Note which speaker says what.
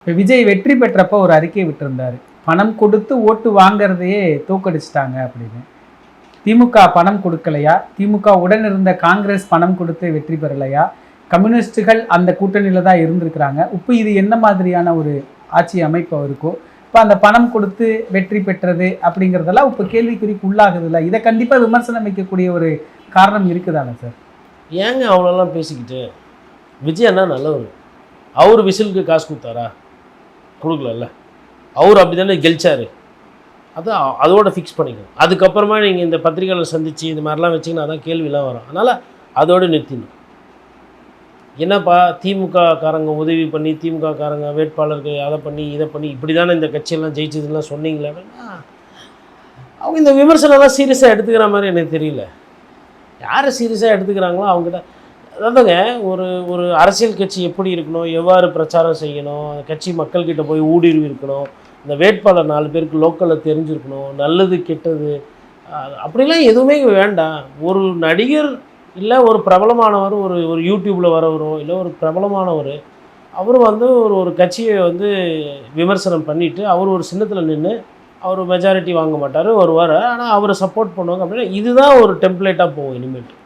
Speaker 1: இப்போ விஜய் வெற்றி பெற்றப்ப ஒரு அறிக்கை விட்டிருந்தாரு. பணம் கொடுத்து ஓட்டு வாங்குறதையே தோக்கடிச்சிட்டாங்க அப்படின்னு. திமுக பணம் கொடுக்கலையா? திமுக உடன் இருந்த காங்கிரஸ் பணம் கொடுத்து வெற்றி பெறலையா? கம்யூனிஸ்டுகள் அந்த கூட்டணியில தான் இருந்திருக்கிறாங்க. இப்போ இது என்ன மாதிரியான ஒரு ஆட்சி அமைப்பு இருக்கோ, இப்போ அந்த பணம் கொடுத்து வெற்றி பெற்றது அப்படிங்கிறதெல்லாம் இப்போ கேள்விக்குறிக்கு உள்ளாகுதுல்ல. இதை கண்டிப்பாக விமர்சனம் வைக்கக்கூடிய ஒரு காரணம் இருக்குதானே சார்?
Speaker 2: ஏங்க அவ்வளோலாம் பேசிக்கிட்டு? விஜய் அண்ணா நல்லவர். அவர் விசிலுக்கு காசு கொடுத்தாரா? கொடுக்கலல்ல. அவர் அப்படி தானே கெலிச்சார். அதான் அதோட ஃபிக்ஸ் பண்ணிக்கணும். அதுக்கப்புறமா நீங்கள் இந்த பத்திரிகையில் சந்தித்து இது மாதிரிலாம் வச்சிங்கன்னா அதான் கேள்விலாம் வரும். அதனால் அதோடு நிறுத்திடணும். என்னப்பா திமுக காரங்க உதவி பண்ணி, திமுக காரங்க வேட்பாளருக்கு அதை பண்ணி இதை பண்ணி இப்படி தானே இந்த கட்சியெல்லாம் ஜெயிச்சதுலாம் சொன்னீங்களே அப்படின்னா, அவங்க இந்த விமர்சனம்லாம் சீரியஸாக எடுத்துக்கிற மாதிரி எனக்கு தெரியல. யார் சீரியஸாக எடுத்துக்கிறாங்களோ அவங்ககிட்ட அதாவதுங்க ஒரு ஒரு அரசியல் கட்சி எப்படி இருக்கணும், எவ்வாறு பிரச்சாரம் செய்யணும், கட்சி மக்கள்கிட்ட போய் ஊடுருவி இருக்கணும், இந்த வேட்பாளர் 4 பேருக்கு லோக்கலில் தெரிஞ்சிருக்கணும், நல்லது கெட்டது அப்படிலாம் எதுவுமே வேண்டாம். ஒரு நடிகர் இல்லை ஒரு பிரபலமானவர் ஒரு யூடியூப்பில் வரவரோ இல்லை ஒரு பிரபலமானவர் அவர் ஒரு கட்சியை விமர்சனம் பண்ணிவிட்டு அவர் ஒரு சின்னத்தில் நின்று அவர் மெஜாரிட்டி வாங்க மாட்டார் வருவார். ஆனால் அவரை சப்போர்ட் பண்ணுவாங்க அப்படின்னா இதுதான் ஒரு டெம்ப்ளேட்டாக போகும் இனிமேட்டு.